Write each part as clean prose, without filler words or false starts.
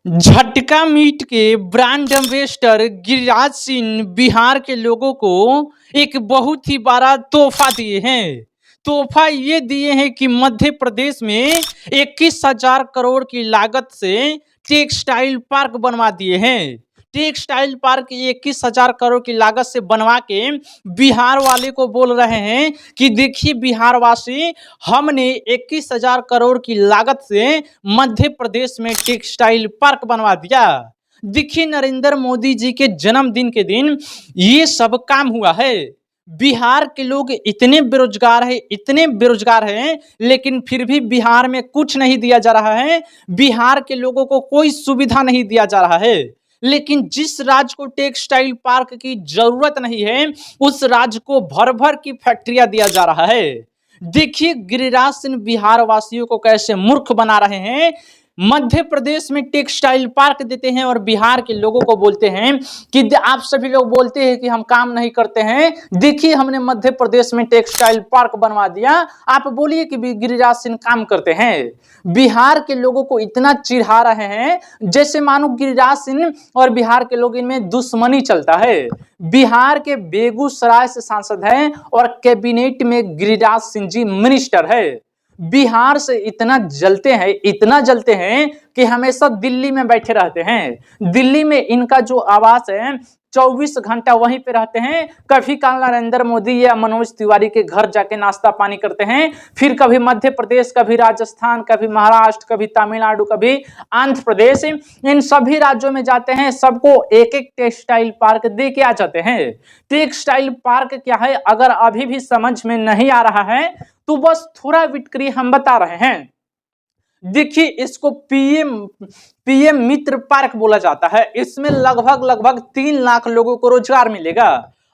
झटका मीट के brand ambassador Giriraj Singh Bihar के लोगों को एक बहुत ही बड़ा तोहफा दिए हैं। तोहफा ये दिए हैं कि मध्य प्रदेश में 21,000 करोड़ की लागत से टेक्सटाइल पार्क बनवा दिए हैं। टेक्सटाइल पार्क 21,000 करोड़ की लागत से बनवा के बिहार वाले को बोल रहे हैं कि देखिए बिहार वासी, हमने 21,000 करोड़ की लागत से मध्य प्रदेश में टेक्सटाइल पार्क बनवा दिया। देखिए नरेंद्र मोदी जी के जन्मदिन के दिन ये सब काम हुआ है। बिहार के लोग इतने बेरोजगार हैं, लेकिन फिर भी बिहार में कुछ नहीं दिया जा रहा है। बिहार के लोगों को कोई सुविधा नहीं दिया जा रहा है। लेकिन जिस राज्य को टेक्सटाइल पार्क की जरूरत नहीं है, उस राज्य को भर भर की फैक्ट्रियां दिया जा रहा है। देखिए गिरिराज सिंह बिहार वासियों को कैसे मूर्ख बना रहे हैं। मध्य प्रदेश में टेक्सटाइल पार्क देते हैं और बिहार के लोगों को बोलते हैं कि आप सभी लोग बोलते हैं कि हम काम नहीं करते हैं, देखिए हमने मध्य प्रदेश में टेक्सटाइल पार्क बनवा दिया, आप बोलिए कि गिरिराज सिंह काम करते हैं। बिहार के लोगों को इतना चिढ़ा रहे हैं जैसे मानो गिरिराज सिंह और बिहार के लोग इनमें दुश्मनी चलता है। बिहार के बेगूसराय से सांसद हैं और कैबिनेट में गिरिराज सिंह जी मिनिस्टर है। बिहार से इतना जलते हैं कि हमेशा दिल्ली में बैठे रहते हैं। दिल्ली में इनका जो आवास है 24 घंटा वहीं पे रहते हैं। कभी काल नरेंद्र मोदी या मनोज तिवारी के घर जाके नाश्ता पानी करते हैं, फिर कभी मध्य प्रदेश, कभी राजस्थान, कभी महाराष्ट्र, कभी तमिलनाडु, कभी आंध्र प्रदेश, इन सभी राज्यों में जाते हैं। सबको एक एक टेक्सटाइल पार्क दे के आ जाते हैं। टेक्सटाइल पार्क क्या है, अगर अभी भी समझ में नहीं आ रहा है तो बस थोड़ा विटकरी हम बता रहे हैं। देखिए इसको पीएम मित्र पार्क बोला जाता है। इसमें लगभग 3 लाख लोगों को रोजगार मिलेगा।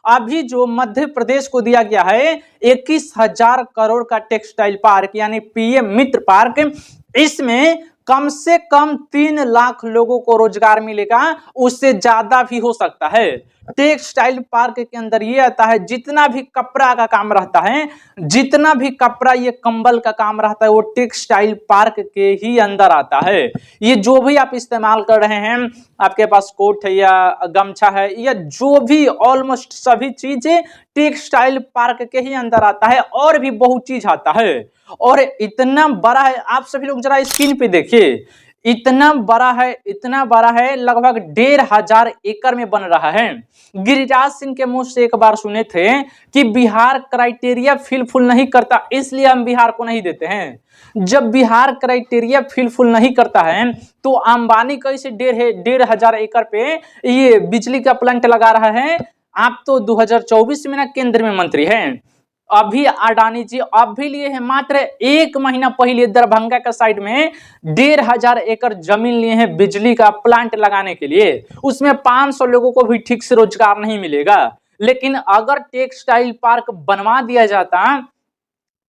अभी जो मध्य प्रदेश को दिया गया है 21,000 करोड़ का टेक्सटाइल पार्क यानी पीएम मित्र पार्क, इसमें कम से कम 3 लाख लोगों को रोजगार मिलेगा, उससे ज्यादा भी हो सकता है। टेक्सटाइल पार्क के अंदर ये आता है जितना भी कपड़ा का काम रहता है, जितना भी कपड़ा ये कंबल का काम रहता है, वो टेक्सटाइल पार्क के ही अंदर आता है। ये जो भी आप इस्तेमाल कर रहे हैं, आपके पास कोट है या गमछा है या जो भी, ऑलमोस्ट सभी चीजें टेक्सटाइल पार्क के ही अंदर आता है। और भी बहुत चीज आता है और इतना बड़ा है, आप सभी लोग जरा स्क्रीन पे देखिए, इतना बड़ा है, लगभग 1,500 एकड़ में बन रहा है। गिरिराज सिंह के मुंह से एक बार सुने थे कि बिहार क्राइटेरिया फिलफुल नहीं करता, इसलिए हम बिहार को नहीं देते हैं। जब बिहार क्राइटेरिया फिलफुल नहीं करता है तो अंबानी कैसे 1,500 एकड़ पे ये बिजली का प्लांट लगा रहा है। आप तो 2024 में ना केंद्र में मंत्री हैं। अभी अडानी जी अभी लिए हैं, मात्र 1 महीना पहले दरभंगा का साइड में 1,500 एकड़ जमीन लिए हैं बिजली का प्लांट लगाने के लिए। उसमें 500 लोगों को भी ठीक से रोजगार नहीं मिलेगा। लेकिन अगर टेक्सटाइल पार्क बनवा दिया जाता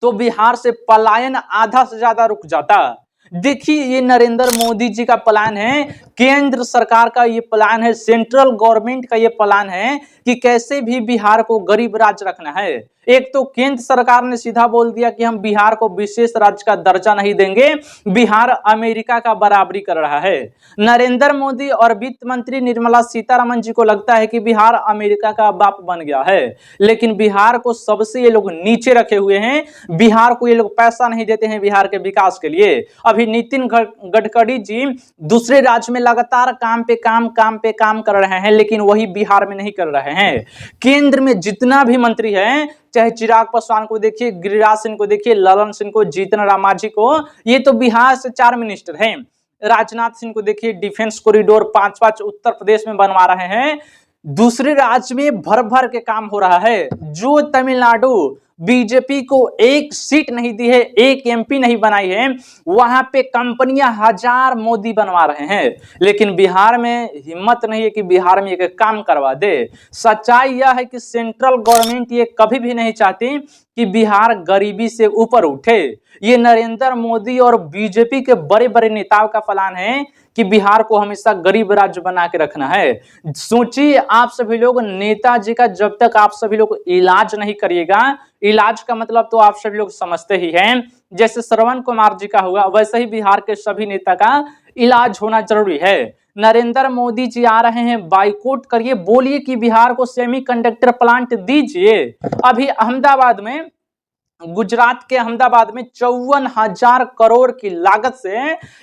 तो बिहार से पलायन आधा से ज्यादा रुक जाता। देखिए ये नरेंद्र मोदी जी का प्लान है, केंद्र सरकार का ये प्लान है, सेंट्रल गवर्नमेंट का ये प्लान है कि कैसे भी बिहार को गरीब राज्य रखना है। एक तो केंद्र सरकार ने सीधा बोल दिया कि हम बिहार को विशेष राज्य का दर्जा नहीं देंगे, बिहार अमेरिका का बराबरी कर रहा है। नरेंद्र मोदी और वित्त मंत्री निर्मला सीतारमण जी को लगता है कि बिहार अमेरिका का बाप बन गया है, लेकिन बिहार को सबसे ये लोग नीचे रखे हुए हैं। बिहार को ये लोग पैसा नहीं देते हैं बिहार के विकास के लिए। अभी नितिन गडकरी जी दूसरे राज्य में लगातार काम पे काम कर रहे हैं, लेकिन वही बिहार में नहीं कर रहे हैं। केंद्र में जितना भी मंत्री है, चाहे चिराग पासवान को देखिए, गिरिराज सिंह को देखिए, ललन सिंह को, जीतन राम मांझी को, ये तो बिहार से 4 मिनिस्टर हैं। राजनाथ सिंह को देखिए, डिफेंस कॉरिडोर 5-5 उत्तर प्रदेश में बनवा रहे हैं। दूसरे राज्य में भर भर के काम हो रहा है। जो तमिलनाडु बीजेपी को 1 सीट नहीं दी है, 1 एमपी नहीं बनाई है, वहां पे कंपनियां 1000 मोदी बनवा रहे हैं। लेकिन बिहार में हिम्मत नहीं है कि बिहार में एक काम करवा दे। सच्चाई यह है कि सेंट्रल गवर्नमेंट ये कभी भी नहीं चाहती कि बिहार गरीबी से ऊपर उठे। ये नरेंद्र मोदी और बीजेपी के बड़े बड़े नेताओं का प्लान है कि बिहार को हमेशा गरीब राज्य बना के रखना है। सोचिए आप सभी लोग, नेताजी का जब तक आप सभी लोग इलाज नहीं करिएगा, इलाज का मतलब तो आप सभी लोग समझते ही हैं, जैसे श्रवण कुमार जी का हुआ, वैसे ही बिहार के सभी नेता का इलाज होना जरूरी है। नरेंद्र मोदी जी आ रहे हैं, बाइकआउट करिए, बोलिए कि बिहार को सेमीकंडक्टर प्लांट दीजिए। अभी अहमदाबाद में, गुजरात के अहमदाबाद में 54,000 करोड़ की लागत से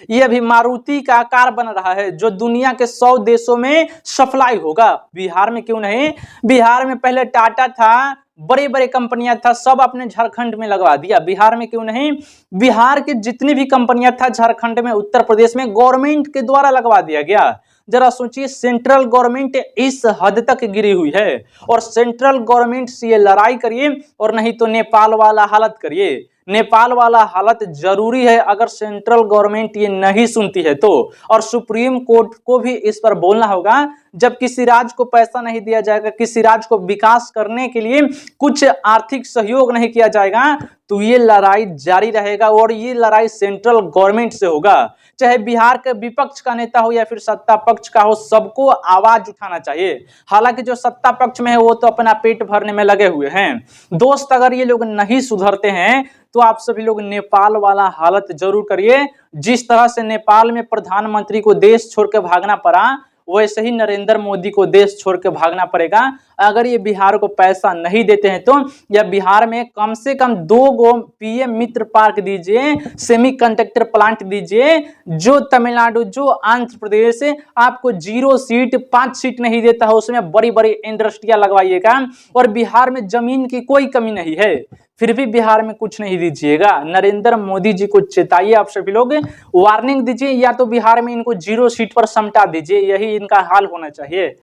ये अभी मारुति का कार बन रहा है, जो दुनिया के 100 देशों में सप्लाई होगा। बिहार में क्यों नहीं? बिहार में पहले टाटा था, बड़े बड़े कंपनियां था, सब अपने झारखंड में लगवा दिया। बिहार में क्यों नहीं? बिहार की जितनी भी कंपनियां था झारखंड में, उत्तर प्रदेश में गवर्नमेंट के द्वारा लगवा दिया गया। जरा सोचिए, सेंट्रल गवर्नमेंट इस हद तक गिरी हुई है, और सेंट्रल गवर्नमेंट से ये लड़ाई करिए, और नहीं तो नेपाल वाला हालत करिए। नेपाल वाला हालत जरूरी है अगर सेंट्रल गवर्नमेंट ये नहीं सुनती है तो। और सुप्रीम कोर्ट को भी इस पर बोलना होगा। जब किसी राज्य को पैसा नहीं दिया जाएगा, किसी राज्य को विकास करने के लिए कुछ आर्थिक सहयोग नहीं किया जाएगा, तो ये लड़ाई जारी रहेगा, और ये लड़ाई सेंट्रल गवर्नमेंट से होगा। चाहे बिहार के विपक्ष का नेता हो या फिर सत्ता पक्ष का हो, सबको आवाज उठाना चाहिए। हालांकि जो सत्ता पक्ष में है वो तो अपना पेट भरने में लगे हुए हैं। दोस्त, अगर ये लोग नहीं सुधरते हैं तो आप सभी लोग नेपाल वाला हालत जरूर करिए। जिस तरह से नेपाल में प्रधानमंत्री को देश छोड़ के भागना पड़ा, वैसे ही नरेंद्र मोदी को देश छोड़ के भागना पड़ेगा। अगर ये बिहार को पैसा नहीं देते हैं तो, या बिहार में कम से कम 2 गो पीएम मित्र पार्क दीजिए, सेमीकंडक्टर प्लांट दीजिए। जो तमिलनाडु, जो आंध्र प्रदेश आपको 0 सीट, 5 सीट नहीं देता है, उसमें बड़ी बड़ी इंडस्ट्रियां लगवाइएगा। और बिहार में जमीन की कोई कमी नहीं है, फिर भी बिहार में कुछ नहीं दीजिएगा। नरेंद्र मोदी जी को चेताइए, आप सभी लोग वार्निंग दीजिए, या तो बिहार में इनको 0 सीट पर समटा दीजिए। यही इनका हाल होना चाहिए।